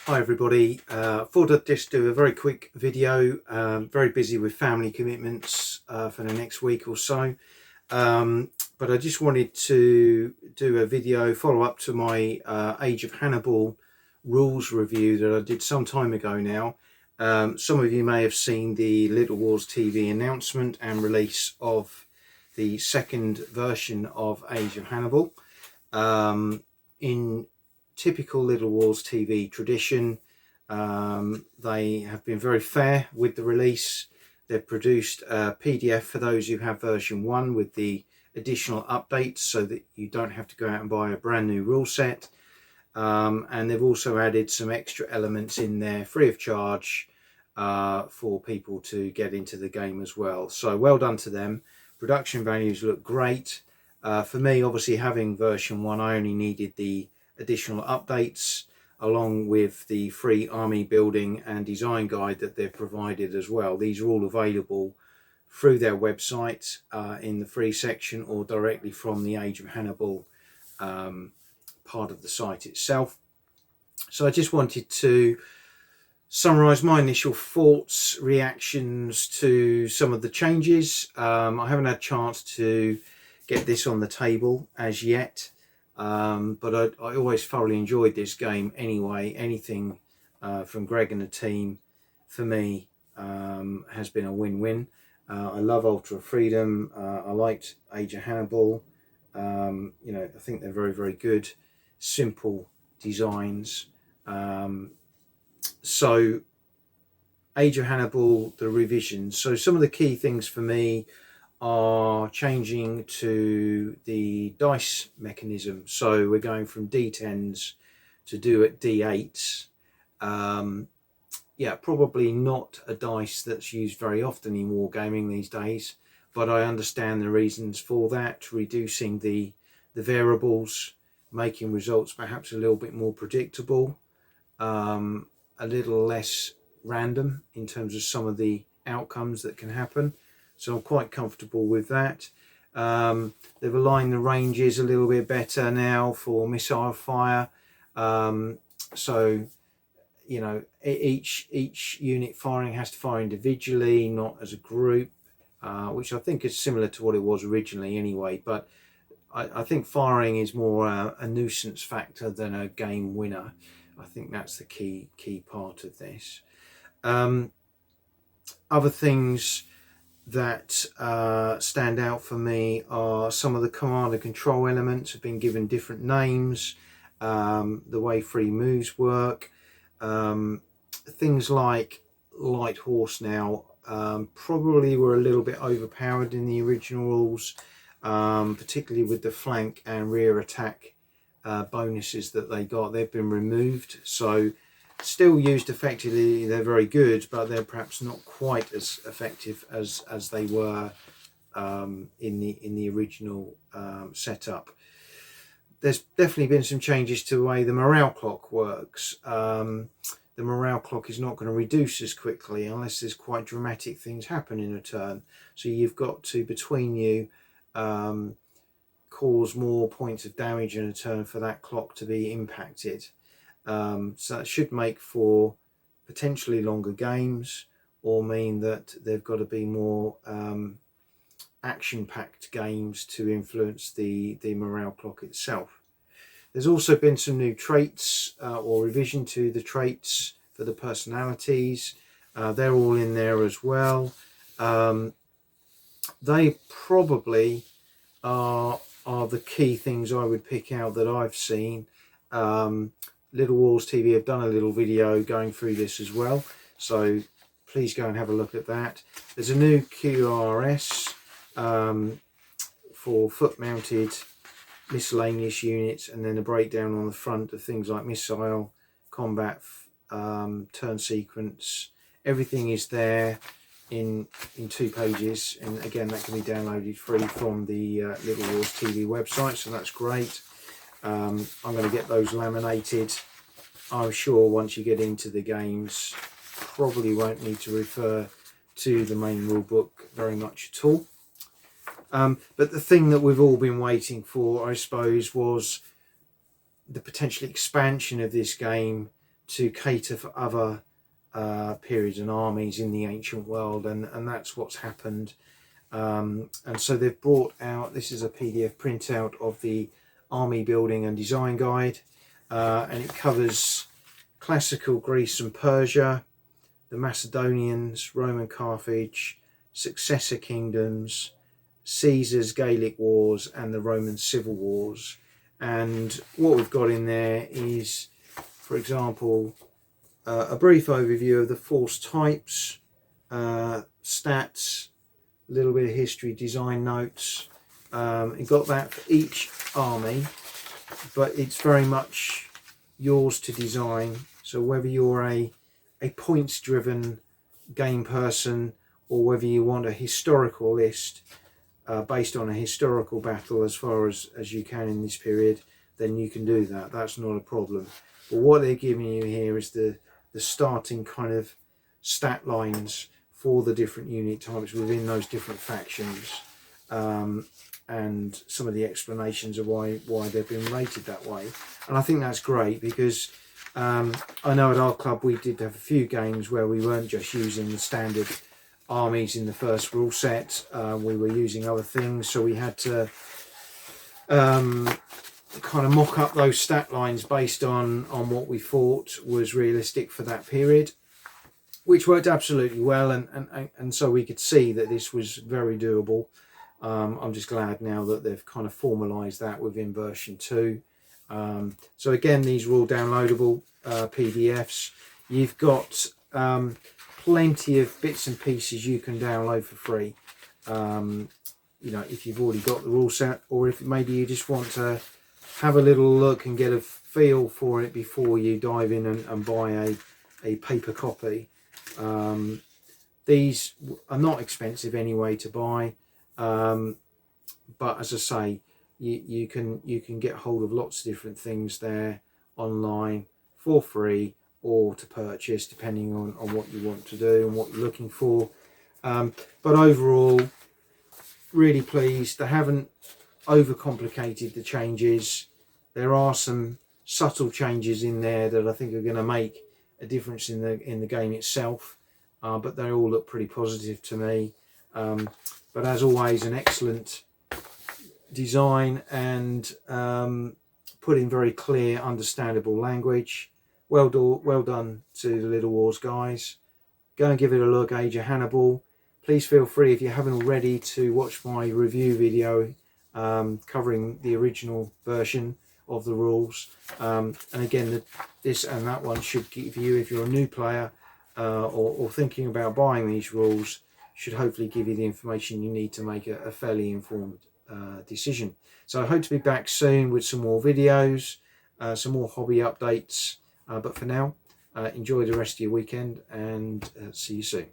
Hi everybody, thought I'd just do a very quick video. Very busy with family commitments for the next week or so, but I just wanted to do a video follow up to my Age of Hannibal rules review that I did some time ago now. Some of you may have seen the Littlewarstv announcement and release of the second version of Age of Hannibal. In typical Littlewarstv tradition, they have been very fair with the release. They've produced a PDF for those who have version 1 with the additional updates so that you don't have to go out and buy a brand new rule set. And they've also added some extra elements in there free of charge for people to get into the game as well. So well done to them. Production values look great. For me, obviously having version 1, I only needed the additional updates along with the free army building and design guide that they've provided as well. These are all available through their website in the free section or directly from the Age of Hannibal part of the site itself. So I just wanted to summarize my initial thoughts, reactions to some of the changes. I haven't had a chance to get this on the table as yet. But I always thoroughly enjoyed this game anyway. Anything from Greg and the team for me has been a win-win. I love Ultra Freedom. I liked Age of Hannibal. I think they're very, very good, simple designs. So Age of Hannibal, the revisions. So some of the key things for me are changing to the dice mechanism. So we're going from D10s to do at D8s. Yeah, probably not a dice that's used very often in wargaming these days, but I understand the reasons for that, reducing the variables, making results perhaps a little bit more predictable, a little less random in terms of some of the outcomes that can happen. So I'm quite comfortable with that. They've aligned the ranges a little bit better now for missile fire. So, each unit firing has to fire individually, not as a group, which I think is similar to what it was originally anyway. But I think firing is more a nuisance factor than a game winner. I think that's the key part of this. Other things that stand out for me are some of the command and control elements have been given different names, the way free moves work, things like light horse now probably were a little bit overpowered in the original rules, particularly with the flank and rear attack bonuses that they got. They've been removed, so still used effectively. They're very good, but they're perhaps not quite as effective as they were in the original setup. There's definitely been some changes to the way the morale clock works. The morale clock is not going to reduce as quickly unless there's quite dramatic things happen in a turn. So you've got to, between you, cause more points of damage in a turn for that clock to be impacted. So that should make for potentially longer games, or mean that they've got to be more action-packed games to influence the morale clock itself. There's also been some new traits or revision to the traits for the personalities. They're all in there as well. They probably are the key things I would pick out that I've seen. Littlewarstv have done a little video going through this as well, so please go and have a look at that. There's a new QRS for foot-mounted miscellaneous units, and then a breakdown on the front of things like missile, combat, turn sequence. Everything is there in 2 pages, and again that can be downloaded free from the Littlewarstv website, so that's great. I'm going to get those laminated. I'm sure once you get into the games, probably won't need to refer to the main rule book very much at all. But the thing that we've all been waiting for, I suppose, was the potential expansion of this game to cater for other periods and armies in the ancient world, and that's what's happened. And so they've brought out, this is a PDF printout of the Army Building and Design Guide, and it covers classical Greece and Persia, the Macedonians, Roman Carthage, successor kingdoms, Caesar's Gallic Wars, and the Roman Civil Wars. And what we've got in there is, for example, a brief overview of the force types, stats, a little bit of history, design notes. You've got that for each army, but it's very much yours to design. So whether you're a points driven game person, or whether you want a historical list based on a historical battle as far as you can in this period, then you can do that. That's not a problem. But what they're giving you here is the starting kind of stat lines for the different unit types within those different factions, and some of the explanations of why they've been rated that way. And I think that's great, because I know at our club we did have a few games where we weren't just using the standard armies in the first rule set, we were using other things, so we had to kind of mock up those stat lines based on what we thought was realistic for that period, which worked absolutely well, and so we could see that this was very doable. I'm just glad now that they've kind of formalized that within version 2. So again, these are all downloadable PDFs. You've got plenty of bits and pieces you can download for free, you know, if you've already got the rule set, or if maybe you just want to have a little look and get a feel for it before you dive in and buy a paper copy. These are not expensive anyway to buy, but as I say, you can get hold of lots of different things there online for free or to purchase, depending on what you want to do and what you're looking for. But overall, really pleased. They haven't overcomplicated the changes. There are some subtle changes in there that I think are going to make a difference in the game itself, but they all look pretty positive to me. But as always, an excellent design and put in very clear, understandable language. Well done to the Little Wars guys. Go and give it a look, Age of Hannibal. Please feel free, if you haven't already, to watch my review video covering the original version of the rules. And again, this and that one should give you, if you're a new player or thinking about buying these rules, should hopefully give you the information you need to make a fairly informed decision. So I hope to be back soon with some more videos, some more hobby updates. But for now, enjoy the rest of your weekend, and see you soon.